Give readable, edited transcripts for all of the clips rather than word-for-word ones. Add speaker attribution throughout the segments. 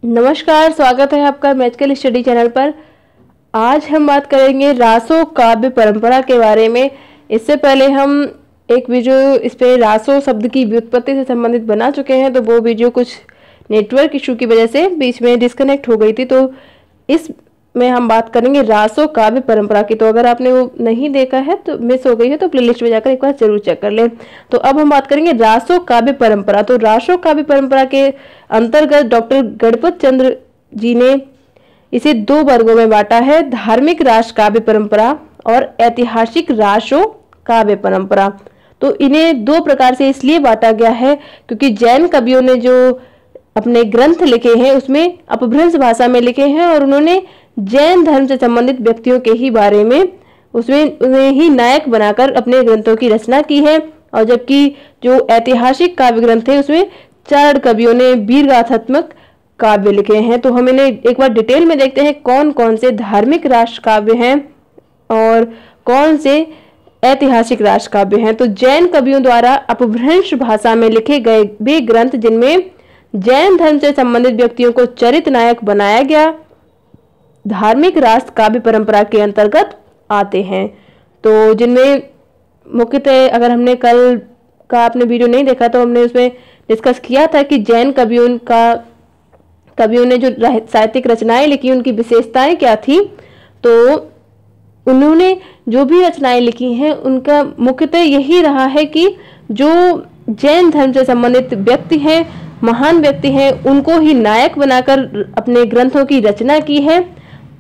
Speaker 1: नमस्कार, स्वागत है आपका मैजिकल स्टडी चैनल पर। आज हम बात करेंगे रासो काव्य परंपरा के बारे में। इससे पहले हम एक वीडियो इस पे रासो शब्द की व्युत्पत्ति से संबंधित बना चुके हैं, तो वो वीडियो कुछ नेटवर्क इशू की वजह से बीच में डिस्कनेक्ट हो गई थी। तो इस में हम बात करेंगे रासो काव्य परंपरा की। तो अगर आपने वो नहीं देखा है तो मिस हो गई है तो प्लेलिस्ट में जाकर एक बार जरूर चेक कर लें। तो अब हम बात करेंगे रासो काव्य परंपरा। तो रासो काव्य परंपरा के अंतर्गत डॉक्टर गणपत चंद्र जी ने इसे दो वर्गों में बांटा है, धार्मिक रास काव्य परंपरा और ऐतिहासिक रासो काव्य परंपरा। तो इन्हें दो प्रकार से इसलिए बांटा गया है क्योंकि जैन कवियों ने जो अपने ग्रंथ लिखे हैं उसमें अपभ्रंश भाषा में लिखे हैं और उन्होंने जैन धर्म से संबंधित व्यक्तियों के ही बारे में उसमें उन्हें ही नायक बनाकर अपने ग्रंथों की रचना की है। और जबकि जो ऐतिहासिक काव्य ग्रंथ है उसमें चारण कवियों ने वीरगाथात्मक काव्य लिखे हैं। तो हम इन्हें एक बार डिटेल में देखते हैं कौन कौन से धार्मिक रास काव्य हैं और कौन से ऐतिहासिक रास काव्य हैं। तो जैन कवियों द्वारा अपभ्रंश भाषा में लिखे गए वे ग्रंथ जिनमें जैन धर्म से संबंधित व्यक्तियों को चरित्र नायक बनाया गया धार्मिक रास काव्य परंपरा के अंतर्गत आते हैं। तो जिनमें मुख्यतः अगर हमने कल का आपने वीडियो नहीं देखा तो हमने उसमें डिस्कस किया था कि जैन कवियों ने जो साहित्यिक रचनाएं लिखी उनकी विशेषताएं क्या थी। तो उन्होंने जो भी रचनाएं लिखी हैं उनका मुख्यतः यही रहा है कि जो जैन धर्म से संबंधित व्यक्ति हैं, महान व्यक्ति हैं, उनको ही नायक बनाकर अपने ग्रंथों की रचना की है।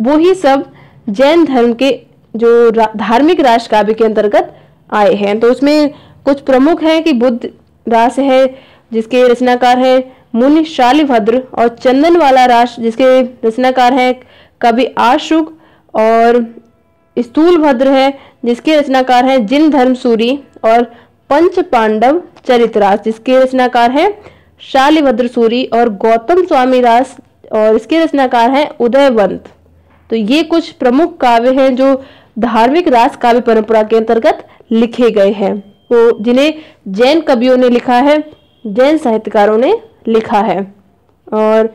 Speaker 1: वो ही सब जैन धर्म के जो धार्मिक रास काव्य के अंतर्गत आए हैं। तो उसमें कुछ प्रमुख हैं कि बुद्ध रास है जिसके रचनाकार है मुनि शालिभद्र, और चंदनवाला रास जिसके रचनाकार हैं कवि आशुक, और स्थूलभद्र है जिसके रचनाकार हैं जिन धर्म सूरी, और पंच पांडव चरितरास जिसके रचनाकार हैं शालिभद्र सूरी, और गौतम स्वामी रास और इसके रचनाकार हैं उदयवंत। तो ये कुछ प्रमुख काव्य हैं जो धार्मिक रास काव्य परंपरा के अंतर्गत लिखे गए हैं, तो जिन्हें जैन कवियों ने लिखा है, जैन साहित्यकारों ने लिखा है। और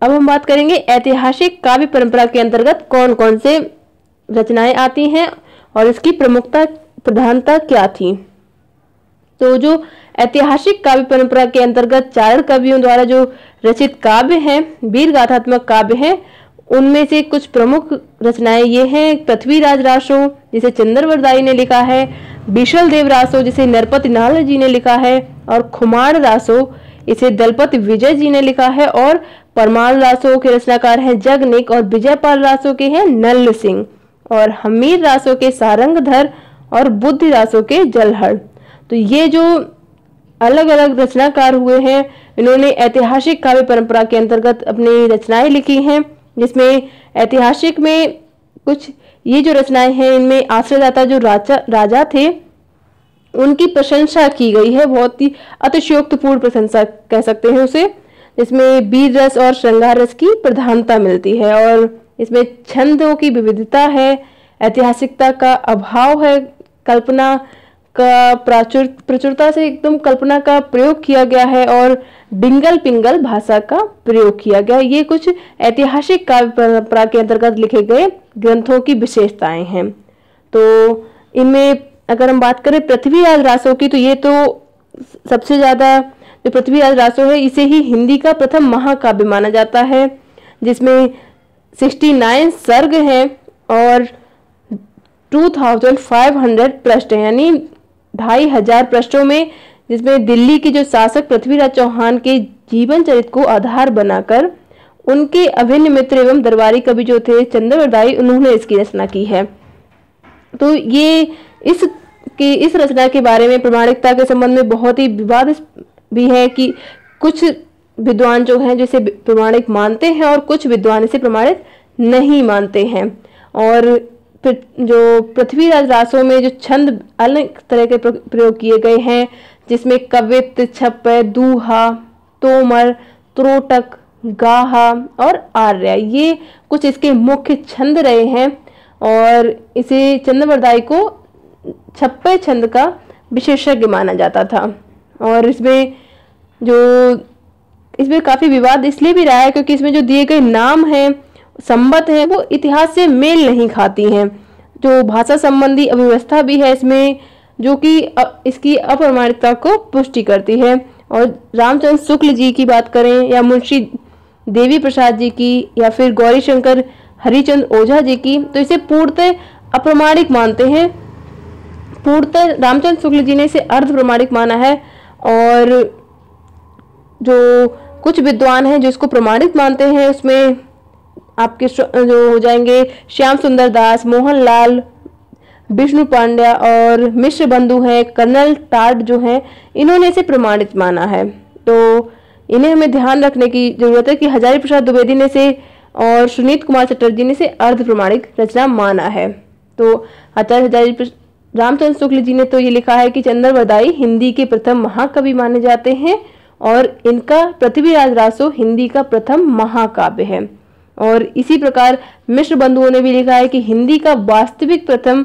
Speaker 1: अब हम बात करेंगे ऐतिहासिक काव्य परंपरा के अंतर्गत कौन कौन से रचनाएं आती हैं और इसकी प्रमुखता प्रधानता क्या थी। तो जो ऐतिहासिक काव्य परंपरा के अंतर्गत चारण कवियों द्वारा जो रचित काव्य हैं, वीरगाथात्मक काव्य हैं, उनमें से कुछ प्रमुख रचनाएं ये हैं पृथ्वीराज रासो जिसे चंद्रवरदाई ने लिखा है, बिशल देव रासो जिसे नरपति नाल जी ने लिखा है, और खुमार रासो इसे दलपति विजय जी ने लिखा है, और परमाल रासो के रचनाकार हैं जगनिक, और विजयपाल रासो के हैं नल्ल सिंह, और हमीर रासो के सारंगधर, और बुद्धि रासो के जलहर। तो ये जो अलग अलग रचनाकार हुए हैं इन्होंने ऐतिहासिक काव्य परंपरा के अंतर्गत अपनी रचनाएं लिखी हैं, जिसमें ऐतिहासिक में कुछ ये जो रचनाएं हैं इनमें आश्रयदाता जो राजा थे उनकी प्रशंसा की गई है, बहुत ही अतिशयोक्तिपूर्ण प्रशंसा कह सकते हैं उसे, इसमें वीर रस और श्रृंगार रस की प्रधानता मिलती है, और इसमें छंदों की विविधता है, ऐतिहासिकता का अभाव है, कल्पना का प्रचुरता से एकदम कल्पना का प्रयोग किया गया है, और डिंगल पिंगल भाषा का प्रयोग किया गया। ये कुछ ऐतिहासिक काव्य परंपरा के अंतर्गत लिखे गए ग्रंथों की विशेषताएं हैं। तो इनमें अगर हम बात करें पृथ्वीराज रासो की, तो ये तो सबसे ज्यादा जो पृथ्वीराज रासो है इसे ही हिंदी का प्रथम महाकाव्य माना जाता है, जिसमें 69 सर्ग हैं और 2500 पृष्ठ हैं, यानी 2500 पृष्ठों में, जिसमें दिल्ली के जो शासक पृथ्वीराज चौहान के जीवन चरित्र को आधार बनाकर उनके अभिन्न मित्र एवं दरबारी कवि जो थे चंद्रवरदाई, उन्होंने इसकी रचना की है। तो ये इस रचना के बारे में प्रमाणिकता के संबंध में बहुत ही विवाद भी है कि कुछ विद्वान जो हैं जिसे प्रमाणिक मानते हैं और कुछ विद्वान इसे प्रमाणित नहीं मानते हैं। और जो पृथ्वीराज रासों में जो छंद अलग तरह के प्रयोग किए गए हैं, जिसमें कवित्त, छप्पय, दूहा, तोमर, त्रोटक, गाहा और आर्य, ये कुछ इसके मुख्य छंद रहे हैं। और इसे चंद्रवरदाई को छप्पय छंद का विशेषज्ञ माना जाता था। और इसमें जो इसमें काफी विवाद इसलिए भी रहा है क्योंकि इसमें जो दिए गए नाम हैं, संबत है, वो इतिहास से मेल नहीं खाती हैं। जो भाषा संबंधी अव्यवस्था भी है इसमें, जो कि इसकी अप्रामाणिकता को पुष्टि करती है। और रामचंद्र शुक्ल जी की बात करें या मुंशी देवी प्रसाद जी की या फिर गौरी शंकर हरिचंद ओझा जी की, तो इसे पूर्णतः अप्रामाणिक मानते हैं। पूर्णतः रामचंद्र शुक्ल जी ने इसे अर्ध प्रमाणिक माना है, और जो कुछ विद्वान हैं जो इसको प्रमाणित मानते हैं उसमें आपके जो हो जाएंगे श्याम सुंदर दास, मोहन लाल, विष्णु पांड्या और मिश्र बंधु है, कर्नल टार्ड जो है, इन्होंने इसे प्रमाणित माना है। तो इन्हें हमें ध्यान रखने की जरूरत है कि हजारी प्रसाद द्विवेदी ने इसे और सुनीत कुमार चटर्जी ने इसे अर्ध प्रमाणिक रचना माना है। तो आचार्य रामचंद्र शुक्ल जी ने तो ये लिखा है कि चंद्रवरदाई हिंदी के प्रथम महाकवि माने जाते हैं और इनका पृथ्वीराज रासो हिंदी का प्रथम महाकाव्य है। और इसी प्रकार मिश्र बंधुओं ने भी लिखा है कि हिंदी का वास्तविक प्रथम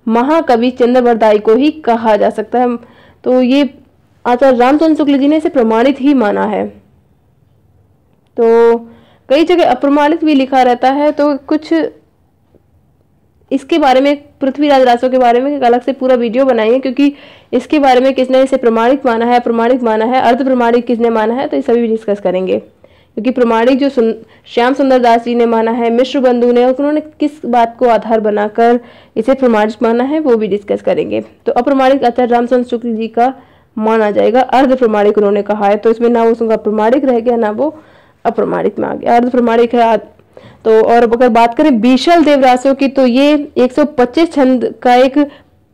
Speaker 1: महाकवि चंद्रवरदाई को ही कहा जा सकता है। तो ये आचार्य रामचंद्र शुक्ल जी ने इसे प्रमाणित ही माना है। तो कई जगह अप्रमाणित भी लिखा रहता है, तो कुछ इसके बारे में, पृथ्वीराज रासो के बारे में एक अलग से पूरा वीडियो बनाएंगे, क्योंकि इसके बारे में किसने इसे प्रमाणित माना है, अप्रमाणित माना है, अर्ध प्रमाणित किसने माना है, तो ये सभी डिस्कस करेंगे। क्योंकि प्रमाणिक जो श्याम सुंदर दास जी ने माना है, मिश्र बंधु ने, उन्होंने किस बात को आधार बनाकर इसे प्रमाणित माना है, वो भी डिस्कस करेंगे। तो अप्रमाणिक आचार्य रामचंद्र शुक्ल जी का माना जाएगा, अर्ध प्रमाणिक उन्होंने कहा है, तो इसमें ना उसका प्रमाणिक रह गया ना वो अप्रमाणिक में आ गया, अर्ध प्रमाणिक है। तो और अगर बात करें बीशल देव रासो की, तो ये 125 छंद का एक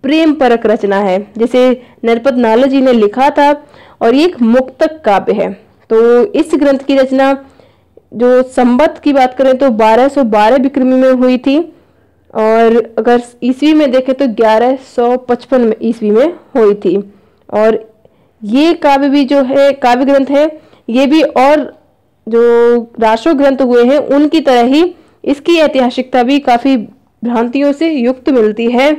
Speaker 1: प्रेम परक रचना है जिसे नरपत नाले जी ने लिखा था, और ये एक मुक्तक काव्य है। तो इस ग्रंथ की रचना जो संबत की बात करें तो 1212 विक्रमी में हुई थी, और अगर ईस्वी में देखें तो 1155 ईस्वी में हुई थी। और ये काव्य भी जो है, काव्य ग्रंथ है, ये भी और जो रासो ग्रंथ हुए हैं उनकी तरह ही इसकी ऐतिहासिकता भी काफी भ्रांतियों से युक्त मिलती है।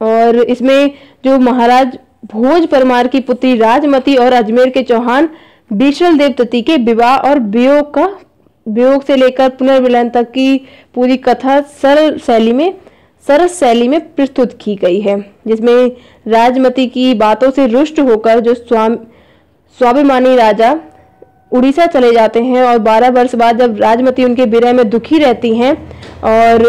Speaker 1: और इसमें जो महाराज भोज परमार की पुत्री राजमती और अजमेर के चौहान बीशल देव तती के विवाह और वियोग से लेकर पुनर्मिलन तक की पूरी कथा सरस शैली में प्रस्तुत की गई है, जिसमें राजमती की बातों से रुष्ट होकर जो स्वाभिमानी राजा उड़ीसा चले जाते हैं, और 12 वर्ष बाद जब राजमती उनके विरह में दुखी रहती हैं, और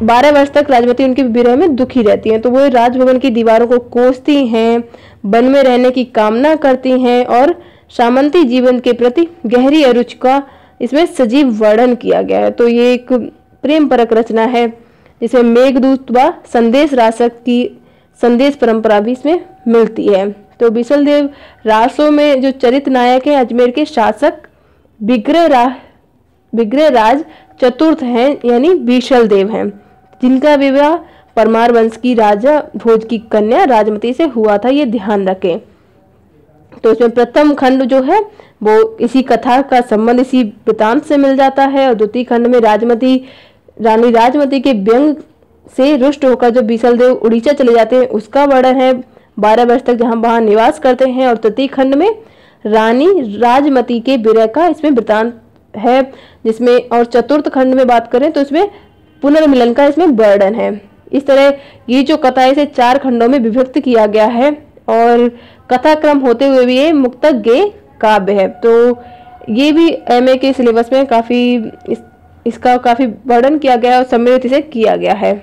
Speaker 1: 12 वर्ष तक राजमती उनके विरह में दुखी रहती हैं, तो वो राजभवन की दीवारों को कोसती हैं, वन में रहने की कामना करती हैं, और सामंती जीवन के प्रति गहरी अरुचि का इसमें सजीव वर्णन किया गया है। तो ये एक प्रेम परक रचना है, जिसमें मेघदूत व संदेश रासक की संदेश परंपरा भी इसमें मिलती है। तो बीशल देव रासो में जो चरित्र नायक है अजमेर के शासक विग्रह राज चतुर्थ हैं, यानी बीशल देव हैं, जिनका विवाह परमार वंश की राजा भोज की कन्या राजमती से हुआ था, ये ध्यान रखें। तो इसमें प्रथम खंड जो है वो इसी कथा का संबंध इसी वृतांत से मिल जाता है, और द्वितीय खंड में रानी राजमती के व्यंग से रुष्ट होकर जो बीशल देव उड़ीसा चले जाते हैं उसका वर्णन है, 12 वर्ष तक जहां वहां निवास करते हैं। और तृतीय खंड में रानी राजमती के विरह का इसमें वृतांत है, जिसमें, और चतुर्थ खंड में बात करें तो इसमें पुनर्मिलन का इसमें वर्णन है। इस तरह ये जो कथा है इसे 4 खंडों में विभक्त किया गया है, और कथा क्रम होते हुए भी ये मुक्तक गे काव्य है। तो ये भी एमए के सिलेबस में काफी इसका काफी वर्णन किया गया है और सम्मिलित इसे किया गया है।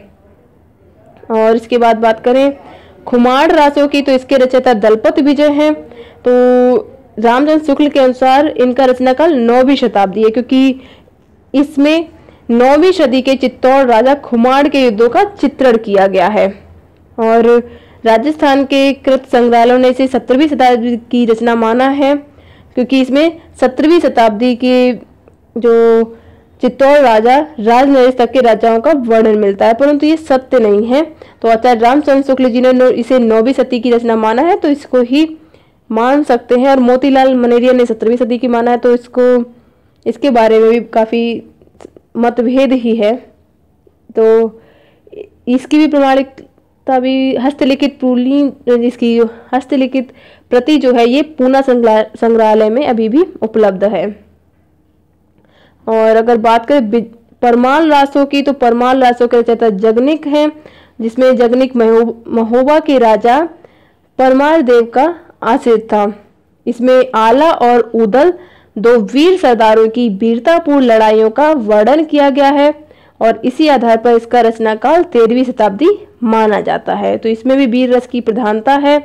Speaker 1: और इसके बाद बात करें खुमाड़ रासो की, तो इसके रचयिता दलपत विजय हैं। तो रामचंद्र शुक्ल के अनुसार इनका रचना काल 9वीं शताब्दी है, क्योंकि इसमें 9वीं सदी के चित्तौड़ राजा खुमाड़ के युद्धों का चित्रण किया गया है। और राजस्थान के कृत संग्रहालयों ने इसे 17वीं शताब्दी की रचना माना है, क्योंकि इसमें 17वीं शताब्दी के जो चित्तौड़ राजा राजनरेश तक के राजाओं का वर्णन मिलता है, परंतु ये सत्य नहीं है। तो आचार्य रामचंद्र शुक्ल जी ने इसे 9वीं सदी की रचना माना है, तो इसको ही मान सकते हैं। और मोतीलाल मनेरिया ने 17वीं सदी की माना है, तो इसके बारे में भी काफी मतभेद ही है। तो इसकी भी प्रमाणिकता भी हस्तलिखित प्रति जो है ये पूना संग्रहालय में अभी भी उपलब्ध है। और अगर बात करें परमाल रासों की, तो परमाल रासों के रचयिता जगनिक हैं, जिसमें जगनिक महोबा के राजा परमार देव का आश्रित था। इसमें आला और उदल दो वीर सरदारों की वीरतापूर्ण लड़ाइयों का वर्णन किया गया है और इसी आधार पर इसका रचना काल 13वीं शताब्दी माना जाता है। तो इसमें भी वीर रस की प्रधानता है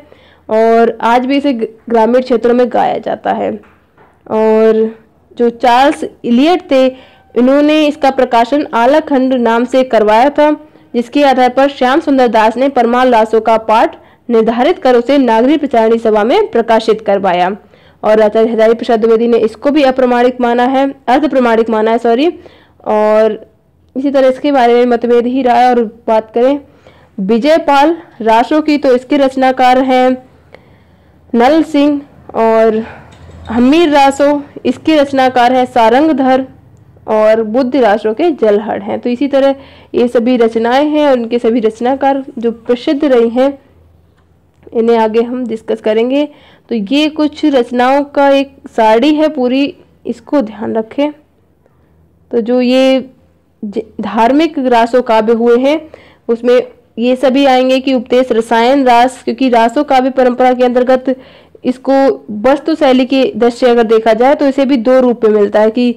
Speaker 1: और आज भी इसे ग्रामीण क्षेत्रों में गाया जाता है। और जो चार्ल्स इलियट थे, इन्होंने इसका प्रकाशन आला खंड नाम से करवाया था, जिसके आधार पर श्याम सुंदर दास ने परमाल रासों का पाठ निर्धारित कर उसे नागरिक प्रचारणी सभा में प्रकाशित करवाया। और आचार्य हजारी प्रसाद द्विवेदी ने इसको भी अप्रमाणिक माना है, अर्ध प्रमाणिक माना है, सॉरी। और इसी तरह इसके बारे में मतभेद ही रहा है। और बात करें विजयपाल रासों की, तो इसके रचनाकार हैं नल सिंह। और हमीर रासो, इसके रचनाकार है सारंगधर। और बुद्ध रासों के जलहड़ हैं। तो इसी तरह ये सभी रचनाएं हैं और उनके सभी रचनाकार जो प्रसिद्ध रही हैं, इन्हें आगे हम डिस्कस करेंगे। तो ये कुछ रचनाओं का एक सारणी है पूरी, इसको ध्यान रखें। तो जो ये धार्मिक रासो काव्य हुए हैं उसमें ये सभी आएंगे कि उपदेश रसायन रास, क्योंकि रासो काव्य परंपरा के अंतर्गत इसको वस्तु शैली के दृष्टि अगर देखा जाए तो इसे भी दो रूप में मिलता है कि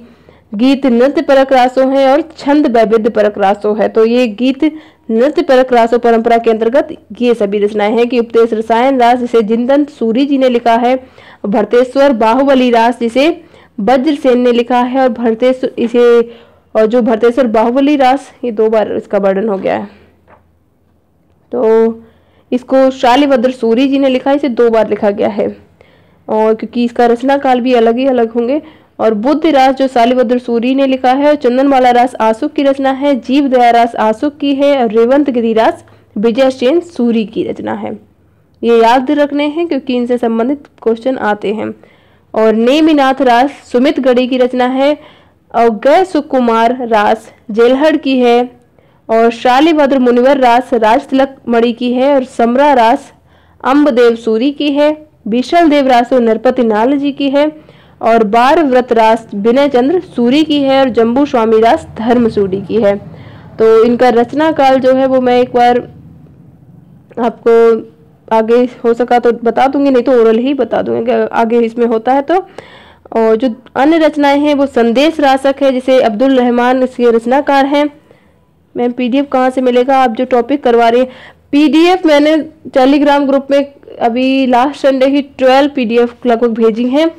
Speaker 1: गीत नृत्य परक रासो है और छंद वैविध्य परक रासो है। तो ये गीत नृत्य परक रासो परंपरा के अंतर्गत ये सभी रचनाएं हैं कि उपदेश रसायन रास जिसे जिनदंत सूरी जी ने लिखा है, भरतेश्वर बाहुबली रास जिसे वज्रसेन ने लिखा है, और भरतेश्वर बाहुबली रास ये 2 बार इसका वर्णन हो गया है। तो इसको शालिभद्र सूरी जी ने लिखा है, इसे 2 बार लिखा गया है। और क्योंकि इसका रचना काल भी अलग ही अलग होंगे। और बुद्ध रास जो शालिभद्र सूरी ने लिखा है, और चंदनमाला रास आसुक की रचना है, जीव दया रास आसुक की है, और रेवंत गिरी रास विजयसेन सूरी की रचना है। ये याद रखने हैं क्योंकि इनसे संबंधित क्वेश्चन आते हैं। और नेमिनाथ रास सुमित गढ़ी की रचना है, और गय सुकुमार रास जेलहड़ की है, और शालिभद्र मुनिवर रास राजतिलक मणि की है, और समरा रास अम्बदेव सूरी की है, विशल देव रासो नरपति नाल जी की है, और बार व्रत रास विनय चंद्र सूरी की है, और जम्बू स्वामी रास धर्म सूरी की है। तो इनका रचना काल जो है वो मैं एक बार आपको आगे हो सका तो बता दूंगी, नहीं तो ओरल ही बता दूंगी आगे इसमें होता है तो। और जो अन्य रचनाएं हैं वो संदेश रासक है, जिसे अब्दुल रहमान इसके रचनाकार हैं। मैम पीडीएफ कहाँ से मिलेगा? आप जो टॉपिक करवा रही है पीडीएफ मैंने टेलीग्राम ग्रुप में अभी लास्ट संडे ही 12 पीडीएफ लगभग भेजी हैं,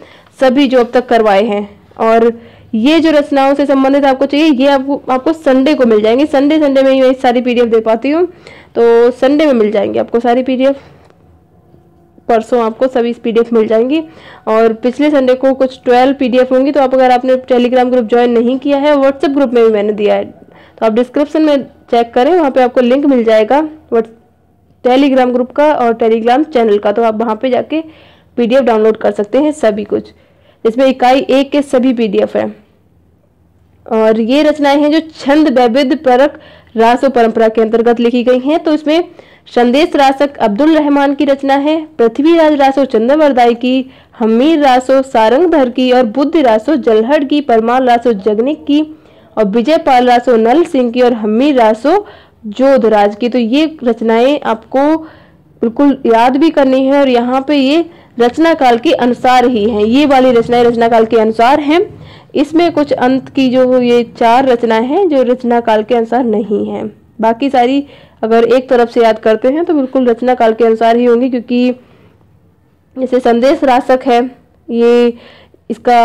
Speaker 1: सभी जो अब तक करवाए हैं। और ये जो रचनाओं से संबंधित आपको चाहिए ये आपको संडे को मिल जाएंगे। संडे में मैं सारी पीडीएफ दे पाती हूँ, तो संडे में मिल जाएंगे आपको सारी पीडीएफ। परसों आपको सभी पीडीएफ मिल जाएंगी। और पिछले संडे को कुछ 12 पीडीएफ होंगी। तो आप अगर आपने टेलीग्राम ग्रुप ज्वाइन नहीं किया है, व्हाट्सएप ग्रुप में भी मैंने दिया है, तो आप डिस्क्रिप्शन में चेक करें, वहाँ पे आपको लिंक मिल जाएगा टेलीग्राम ग्रुप का और टेलीग्राम चैनल का। तो आप वहाँ पे जाके पीडीएफ डाउनलोड कर सकते हैं सभी कुछ, इसमें इकाई 1 के सभी पीडीएफ है। और ये रचनाएं हैं जो छंद वैविध्य परक रासो परंपरा के अंतर्गत लिखी गई हैं। तो इसमें संदेश रासक अब्दुल रहमान की रचना है, पृथ्वीराज रासो चंद्रवरदाई की, हमीर रासो सारंगधर की, और बुद्ध रासो जलहड़ की, परमाल रासो जगनिक की, और विजयपाल रासो नल सिंह की, और हमीर रासो जोधराज की। तो ये रचनाएं आपको बिल्कुल याद भी करनी है। और यहाँ पे ये रचना काल के अनुसार ही हैं, ये वाली रचनाएं रचना काल के अनुसार हैं। इसमें कुछ अंत की जो ये 4 रचनाएं हैं जो रचना काल के अनुसार नहीं हैं। बाकी सारी अगर एक तरफ से याद करते हैं तो बिल्कुल रचना काल के अनुसार ही होंगी, क्योंकि जैसे संदेश रासक है ये इसका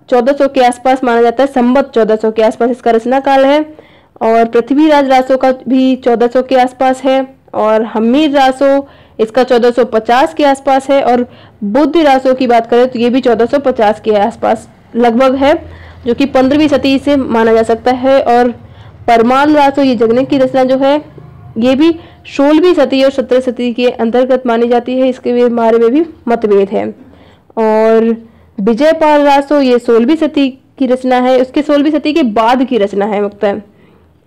Speaker 1: 1400 के आसपास माना जाता है, संवत 1400 के आसपास इसका रचना काल है। और पृथ्वीराज रासो का भी 1400 के आसपास है, और हमीर रासो इसका 1450 के आसपास है, और बुद्ध रासो की बात करें तो ये भी 1450 के आसपास लगभग है, जो कि 15वीं सदी से माना जा सकता है। और परमाल रासो ये जगनिक की रचना जो है ये भी 16वीं सदी और 17वीं सदी के अंतर्गत मानी जाती है, इसके बारे में भी मतभेद है। और विजयपाल रासो ये 16वीं सदी की रचना है, उसके 16वीं सदी के बाद की रचना है मुख्यतः।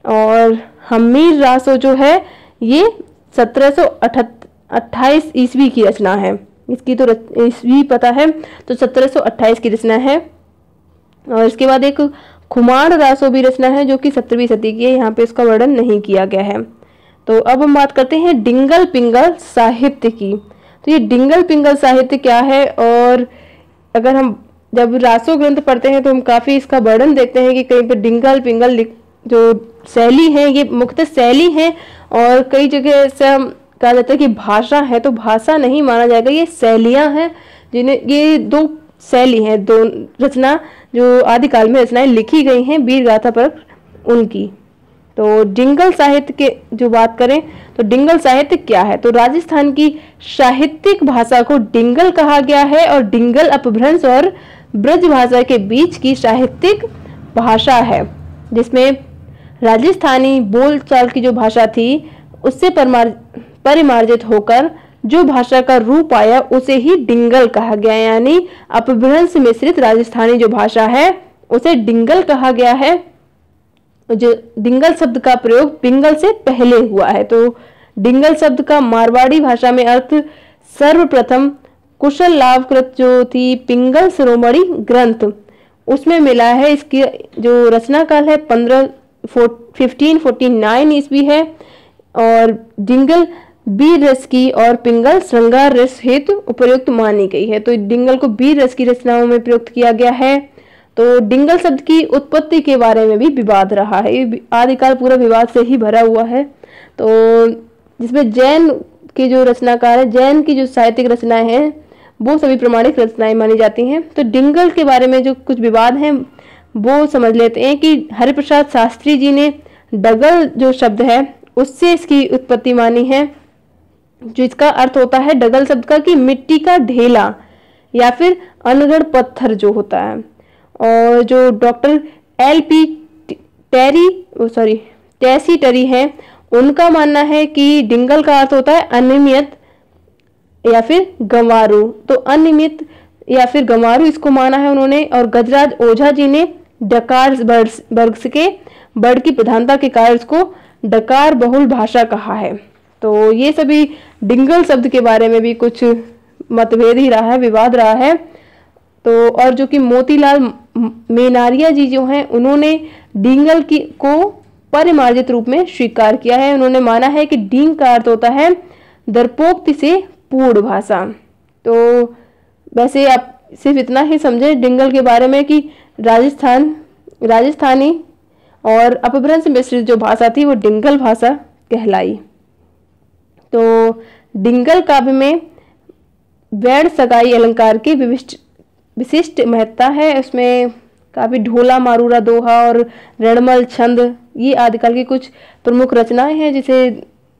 Speaker 1: और हमीर रासो जो है ये 1728 ईस्वी की रचना है, इसकी तो ईस्वी पता है, तो 1728 की रचना है। और इसके बाद एक खुमान रासो भी रचना है जो कि 17वीं सदी की है, यहाँ पे इसका वर्णन नहीं किया गया है। तो अब हम बात करते हैं डिंगल पिंगल साहित्य की। तो ये डिंगल पिंगल साहित्य क्या है, और अगर हम जब रासो ग्रंथ पढ़ते हैं तो हम काफ़ी इसका वर्णन देखते हैं कि कहीं पर डिंगल पिंगल जो शैली है ये मुख्यतः शैली है, और कई जगह से कहा जाता है कि भाषा है, तो भाषा नहीं माना जाएगा, ये शैलियाँ हैं जिन्हें ये दो शैली हैं, दो रचना जो आदिकाल में रचनाएं लिखी गई हैं वीर गाथा पर उनकी। तो डिंगल साहित्य के जो बात करें तो डिंगल साहित्य क्या है, तो राजस्थान की साहित्यिक भाषा को डिंगल कहा गया है, और डिंगल अपभ्रंश और ब्रज भाषा के बीच की साहित्यिक भाषा है जिसमें राजस्थानी बोलचाल की जो भाषा थी उससे परिमार्जित होकर जो भाषा का रूप आया उसे ही डिंगल कहा गया, यानी अपभ्रंश मिश्रित राजस्थानी जो भाषा है उसे डिंगल कहा गया है। जो डिंगल शब्द का प्रयोग पिंगल से पहले हुआ है, तो डिंगल शब्द का मारवाड़ी भाषा में अर्थ सर्वप्रथम कुशल लाभकृत जो थी पिंगल शिरोमणि ग्रंथ उसमें मिला है। इसकी जो रचना काल है 1549 ईस्वी है, और डिंगल बीर रस की और पिंगल श्रृंगार रस हेतु उपयुक्त मानी गई है। तो डिंगल को बीर रस की रचनाओं में प्रयुक्त किया गया है। तो डिंगल शब्द की उत्पत्ति के बारे में भी विवाद रहा है, ये आदिकाल पूरा विवाद से ही भरा हुआ है। तो जिसमें जैन के जो रचनाकार है, जैन की जो साहित्यिक रचनाएं हैं वो सभी प्रमाणिक रचनाएं मानी जाती हैं। तो डिंगल के बारे में जो कुछ विवाद हैं वो समझ लेते हैं कि हरिप्रसाद शास्त्री जी ने डगल जो शब्द है उससे इसकी उत्पत्ति मानी है, जो इसका अर्थ होता है डगल शब्द का कि मिट्टी का ढेला या फिर अनगढ़ पत्थर जो होता है। और जो डॉक्टर LP टैसी टरी है उनका मानना है कि डिंगल का अर्थ होता है अनियमित या फिर गंवारू, तो अनियमित या फिर गंवारू इसको माना है उन्होंने। और गजराज ओझा जी ने डकार वर्ग के वर्ड की प्रधानता के कारण इसको डकार बहुल भाषा कहा है। तो ये सभी डिंगल शब्द के बारे में भी कुछ मतभेद ही रहा है, विवाद रहा है। तो और जो कि मोतीलाल मेनारिया जी जो हैं उन्होंने डिंगल को परिमार्जित रूप में स्वीकार किया है। उन्होंने माना है कि डिंग का अर्थ होता है दर्पोक्ति से पूर्ण भाषा। तो वैसे आप सिर्फ इतना ही समझें डिंगल के बारे में कि राजस्थानी और अपभ्रंश मिश्रित जो भाषा थी वो डिंगल भाषा कहलाई। तो डिंगल काव्य में वैण सगाई अलंकार की विशिष्ट महत्ता है। उसमें काफी ढोला मारूरा दोहा और रणमल छंद ये आदिकाल की कुछ प्रमुख रचनाएं हैं जिसे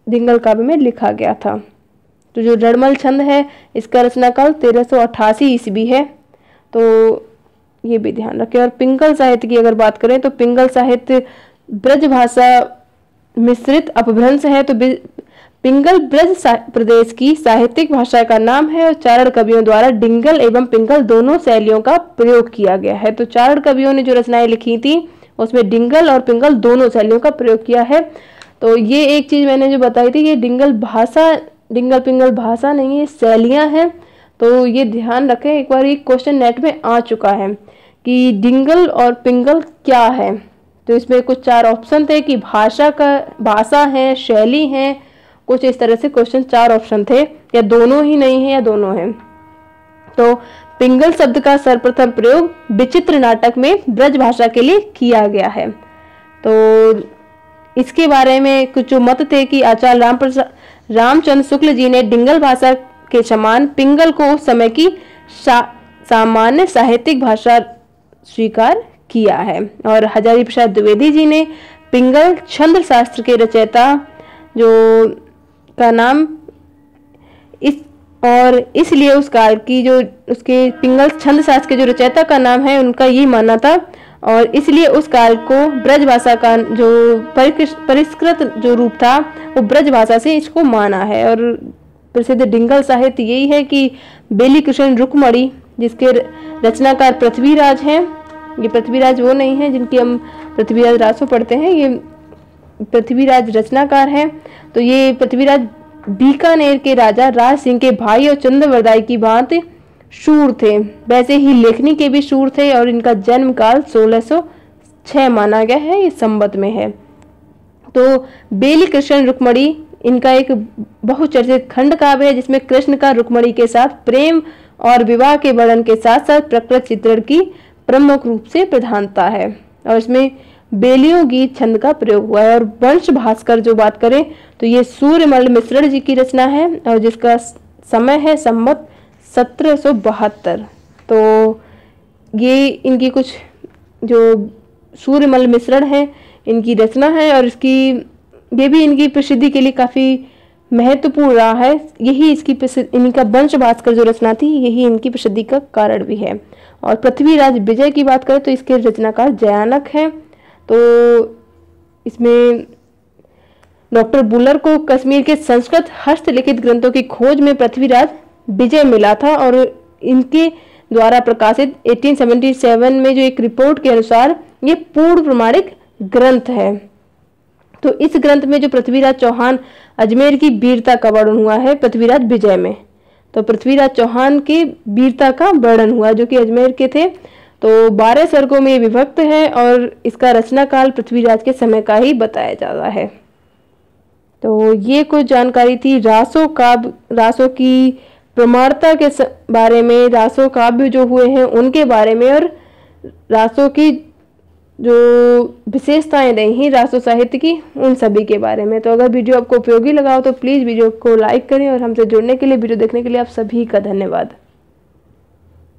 Speaker 1: डिंगल काव्य में लिखा गया था। तो जो रणमल छंद है इसका रचना काल 1388 ईस्वी है, तो ये भी ध्यान रखें। और पिंगल साहित्य की अगर बात करें तो पिंगल साहित्य ब्रज भाषा मिश्रित अपभ्रंश है। तो पिंगल ब्रज प्रदेश की साहित्यिक भाषा का नाम है और चारण कवियों द्वारा डिंगल एवं पिंगल दोनों शैलियों का प्रयोग किया गया है। तो चारण कवियों ने जो रचनाएं लिखी थी उसमें डिंगल और पिंगल दोनों शैलियों का प्रयोग किया है। तो ये एक चीज मैंने जो बताई थी, ये डिंगल पिंगल भाषा नहीं है, शैलियां हैं। तो ये ध्यान रखें, एक बार ये क्वेश्चन नेट में आ चुका है कि डिंगल और पिंगल क्या है। तो इसमें कुछ 4 ऑप्शन थे कि भाषा है, शैली है, कुछ इस तरह से क्वेश्चन 4 ऑप्शन थे, या दोनों ही नहीं है या दोनों हैं। तो पिंगल शब्द का सर्वप्रथम प्रयोग विचित्र नाटक में ब्रज भाषा के लिए किया गया है। तो इसके बारे में कुछ जो मत थे कि आचार्य रामचंद्र शुक्ल जी ने डिंगल भाषा के समान पिंगल को उस समय की सामान्य साहित्यिक भाषा स्वीकार किया है। और हजारी प्रसाद द्विवेदी जी ने पिंगल छंद शास्त्र के रचयिता जो का नाम इसलिए उस काल की जो उसके पिंगल छंद शास्त्र के जो रचयिता का नाम है उनका यही मानना था, और इसलिए उस काल को ब्रज भाषा का जो परिष्कृत जो रूप था वो ब्रज भाषा से इसको माना है। और प्रसिद्ध डिंगल साहित्य यही है कि बेली कृष्ण रुक्मणी जिसके रचनाकार पृथ्वीराज हैं, ये पृथ्वीराज वो नहीं है जिनकी हम पृथ्वीराज रासो पढ़ते हैं, ये पृथ्वीराज रचनाकार हैं। तो ये पृथ्वीराज बीकानेर के राजा राज सिंह के भाई और चंद्रवरदाई की भांति शूर थे, वैसे ही लेखनी के भी शूर थे और इनका जन्म काल 1606 माना गया है, ये संवत में है। तो बेली कृष्ण रुक्मणी इनका एक बहुचर्चित खंड काव्य है जिसमें कृष्ण का रुक्मणी के साथ प्रेम और विवाह के वर्णन के साथ साथ प्रकृति चित्रण की प्रमुख रूप से प्रधानता है और इसमें बेलियों गीत छंद का प्रयोग हुआ है। और वंश भास्कर जो बात करें तो ये सूर्यमल मिश्रण जी की रचना है और जिसका समय है संवत 1772। तो ये इनकी कुछ जो सूर्यमल मिश्रण है इनकी रचना है और ये भी इनकी प्रसिद्धि के लिए काफ़ी महत्वपूर्ण रहा है। यही इसकी इनका वंश भास्कर जो रचना थी यही इनकी प्रसिद्धि का कारण भी है। और पृथ्वीराज विजय की बात करें तो इसके रचनाकार जयानक हैं। तो इसमें डॉक्टर बुलर को कश्मीर के संस्कृत हस्तलिखित ग्रंथों की खोज में पृथ्वीराज विजय मिला था और इनके द्वारा प्रकाशित 1877 में जो एक रिपोर्ट के अनुसार ये पूर्ण प्रमाणिक ग्रंथ है। तो इस ग्रंथ में जो पृथ्वीराज चौहान अजमेर की वीरता का वर्णन हुआ है पृथ्वीराज विजय में, तो पृथ्वीराज चौहान की वीरता का वर्णन हुआ जो कि अजमेर के थे। तो 12 सर्गों में विभक्त है और इसका रचना काल पृथ्वीराज के समय का ही बताया जाता है। तो ये कुछ जानकारी थी रासों की प्रमाणता के बारे में, रासो काव्य जो हुए हैं उनके बारे में और रासों की जो विशेषताएं रही हैं रासो साहित्य की उन सभी के बारे में। तो अगर वीडियो आपको उपयोगी लगा हो तो प्लीज़ वीडियो को लाइक करें और हमसे जुड़ने के लिए, वीडियो देखने के लिए आप सभी का धन्यवाद।